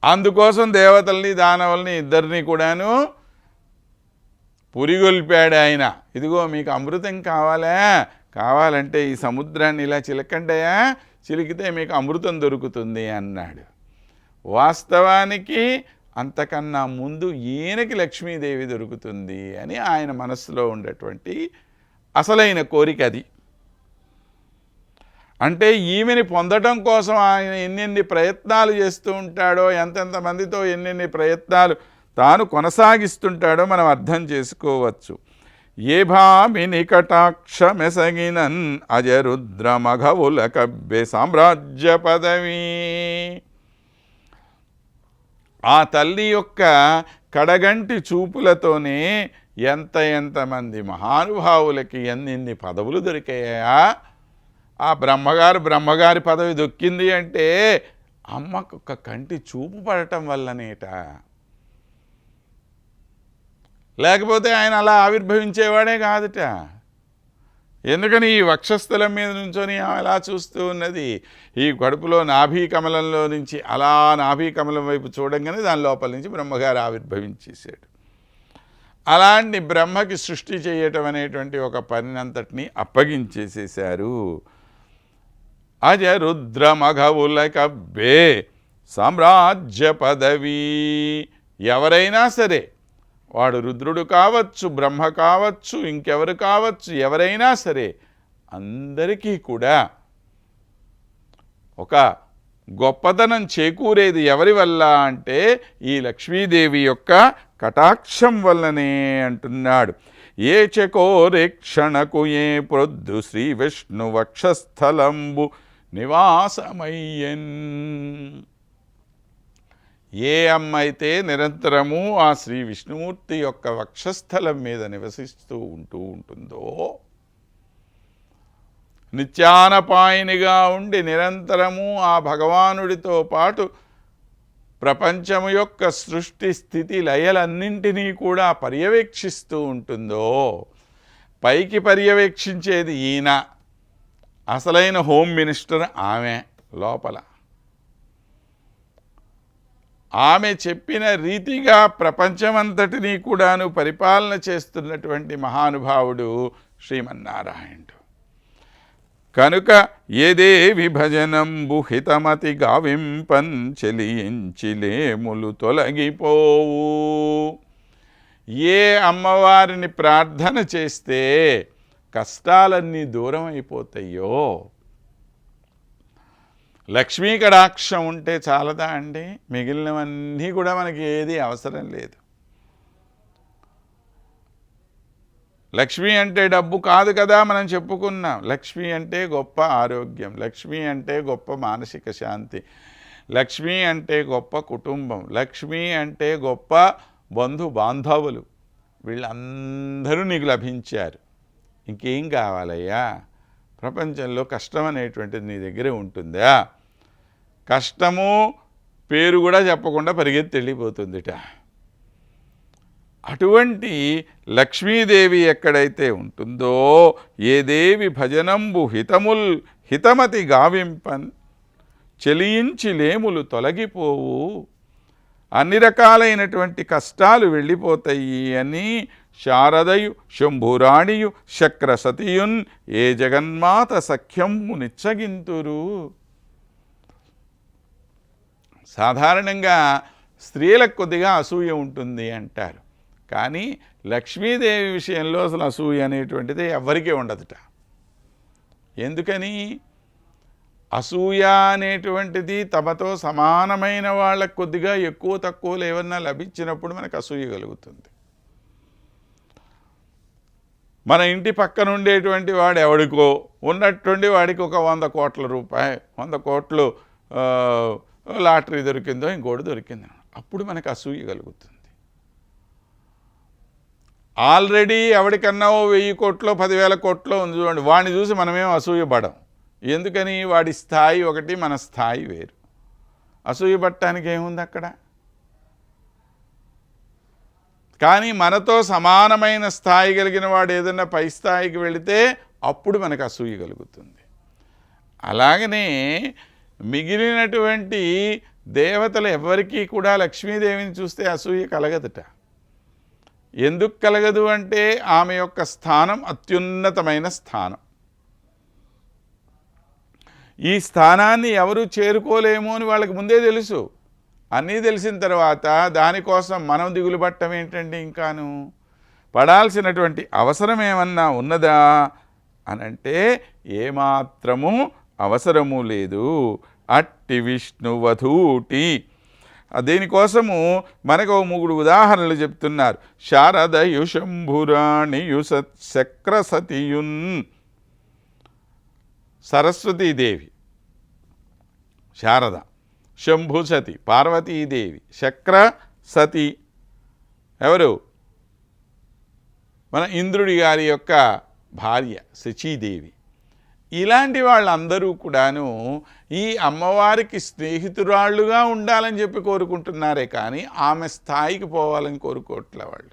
అందుకోసం దేవతల్ని దానవుల్ని ఇద్దరిని కూడాను పురిగొల్పాడు ఆయన. ఇదిగో మీకు అమృతం కావాలంటే ఈ సముద్రాన్ని ఇలా చిలకండయా, చిలికితే మీకు అమృతం దొరుకుతుంది అన్నాడు. వాస్తవానికి అంతకన్నా ముందు ఈయనకి లక్ష్మీదేవి దొరుకుతుంది అని ఆయన మనస్సులో ఉండేటువంటి అసలైన కోరిక అది. అంటే ఈమెని పొందడం కోసం ఆయన ఎన్నెన్ని ప్రయత్నాలు చేస్తూ ఉంటాడో, ఎంతెంతమందితో ఎన్నెన్ని ప్రయత్నాలు తాను కొనసాగిస్తుంటాడో మనం అర్థం చేసుకోవచ్చు. ఏ భామిని కటాక్షమెసగినన్ అజరుద్ర మఘవుల కబ్బె సామ్రాజ్య పదవి. ఆ తల్లి యొక్క కడగంటి చూపులతోనే ఎంతమంది మహానుభావులకి ఎన్ని పదవులు దొరికాయా. ఆ బ్రహ్మగారి పదవి దొక్కింది అంటే అమ్మకు ఒక కంటి చూపు పడటం వల్లనేట. లేకపోతే ఆయన అలా ఆవిర్భవించేవాడే కాదుట. ఎందుకని ఈ వక్షస్థలం మీద నుంచొని అలా చూస్తూ ఉన్నది. ఈ కడుపులో నాభీ కమలంలో నుంచి అలా నాభీ కమలం వైపు చూడంగానే దాని లోపల నుంచి బ్రహ్మగారు ఆవిర్భవించేశాడు. అలాంటి బ్రహ్మకి సృష్టి చేయటం అనేటువంటి ఒక పనినంతటిని అప్పగించేసేశారు. అజరుద్ర మఘవుల కబ్బే సామ్రాజ్య పదవి. ఎవరైనా సరే, వాడు రుద్రుడు కావచ్చు, బ్రహ్మ కావచ్చు, ఇంకెవరు కావచ్చు, ఎవరైనా సరే అందరికీ కూడా ఒక గొప్పతనం చేకూరేది ఎవరి వల్ల అంటే ఈ లక్ష్మీదేవి యొక్క కటాక్షం వల్లనే అంటున్నాడు. ఏ చకోరే క్షణకు ఏ ప్రొద్దు శ్రీ విష్ణు వక్షస్థలంబు నివాసమయ్యన్. ఏ అమ్మ అయితే నిరంతరము ఆ శ్రీ విష్ణుమూర్తి యొక్క వక్షస్థలం మీద నివసిస్తూ ఉంటుందో, నిత్యానపాయనిగా ఉండి నిరంతరము ఆ భగవానుడితో పాటు ప్రపంచము యొక్క సృష్టి స్థితి లయలన్నింటినీ కూడా పర్యవేక్షిస్తూ ఉంటుందో, పైకి పర్యవేక్షించేది ఈయన, అసలైన హోమ్ మినిస్టర్ ఆమె. లోపల ఆమె చెప్పిన రీతిగా ప్రపంచమంతటినీ కూడాను పరిపాలన చేస్తున్నటువంటి మహానుభావుడు శ్రీమన్నారాయణుడు. కనుక ఏదేవి భజనంబు హితమతి గావింపన్ చెలియించిలేములు తొలగిపోవు. ఏ అమ్మవారిని ప్రార్థన చేస్తే కష్టాలన్నీ దూరం అయిపోతాయో. లక్ష్మీ కటాక్షం ఉంటే చాలదా అండి? మిగిలినవన్నీ కూడా మనకి ఏది అవసరం లేదు. లక్ష్మి అంటే డబ్బు కాదు కదా మనం చెప్పుకున్నాం. లక్ష్మి అంటే గొప్ప ఆరోగ్యం, లక్ష్మి అంటే గొప్ప మానసిక శాంతి, లక్ష్మి అంటే గొప్ప కుటుంబం, లక్ష్మి అంటే గొప్ప బంధు బాంధవులు. వీళ్ళందరూ నీకు లభించారు. ఇంకేం కావాలయ్యా? ప్రపంచంలో కష్టం అనేటువంటిది నీ దగ్గరే ఉంటుందా? కష్టము పేరు కూడా చెప్పకుండా పరిగెత్తి వెళ్ళిపోతుందిట. అటువంటి లక్ష్మీదేవి ఎక్కడైతే ఉంటుందో, ఏ దేవి భజనంబు హితమతి గావింపన్ చెలియించి లేములు తొలగిపోవు. అన్ని రకాలైనటువంటి కష్టాలు వెళ్ళిపోతాయి అని శారదయు శంభురాణియు శక్రసతియున్ ఏ జగన్మాత సఖ్యము నిచ్చగింతురు. సాధారణంగా స్త్రీలకు కొద్దిగా అసూయ ఉంటుంది అంటారు. కానీ లక్ష్మీదేవి విషయంలో అసలు అసూయ అనేటువంటిది ఎవరికీ ఉండదుట. ఎందుకని? అసూయ అనేటువంటిది తమతో సమానమైన వాళ్ళకు కొద్దిగా ఎక్కువ తక్కువలు ఏమన్నా లభించినప్పుడు మనకు అసూయ కలుగుతుంది. మన ఇంటి పక్కన ఉండేటువంటి వాడు ఎవడికో ఉన్నట్టుండి వాడికి ఒక 100 కోట్ల రూపాయలు 100 కోట్లు లాటరీ దొరికిందో ఇంకోటి దొరికిందో అప్పుడు మనకు అసూయ కలుగుతుంది. ఆల్రెడీ ఎవడికన్నా 1000 కోట్లో 10,000 కోట్లో ఉంది చూడండి, వాడిని చూసి మనమేం అసూయ పడం. ఎందుకని? వాడి స్థాయి ఒకటి, మన స్థాయి వేరు. అసూయ పట్టడానికి ఏముంది అక్కడ? కానీ మనతో సమానమైన స్థాయి కలిగిన వాడు ఏదన్నా పై స్థాయికి వెళితే అప్పుడు మనకు అసూయ కలుగుతుంది. అలాగనే మిగిలినటువంటి దేవతలు ఎవరికీ కూడా లక్ష్మీదేవిని చూస్తే అసూయ కలగదుట. ఎందుకు కలగదు అంటే ఆమె యొక్క స్థానం అత్యున్నతమైన స్థానం. ఈ స్థానాన్ని ఎవరు చేరుకోలేము అని వాళ్ళకి ముందే తెలుసు. అన్నీ తెలిసిన తర్వాత దానికోసం మనం దిగులు పట్టడం ఏంటండి? ఇంకాను పడాల్సినటువంటి అవసరం ఏమన్నా ఉన్నదా అనంటే ఏమాత్రము అవసరము లేదు. అట్టి విష్ణువధూటి. దీనికోసము మనకు 3 ఉదాహరణలు చెప్తున్నారు. శారదయు శంభురాణియు చక్రసతియున్. సరస్వతీదేవి శారద, శంభుసతి పార్వతీదేవి, చక్రసతి ఎవరు? మన ఇంద్రుడి గారి యొక్క భార్య శచీదేవి. ఇలాంటి వాళ్ళందరూ కూడాను ఈ అమ్మవారికి స్నేహితురాళ్ళుగా ఉండాలని చెప్పి కోరుకుంటున్నారే కానీ ఆమె స్థాయికి పోవాలని కోరుకోవట్లే వాళ్ళు.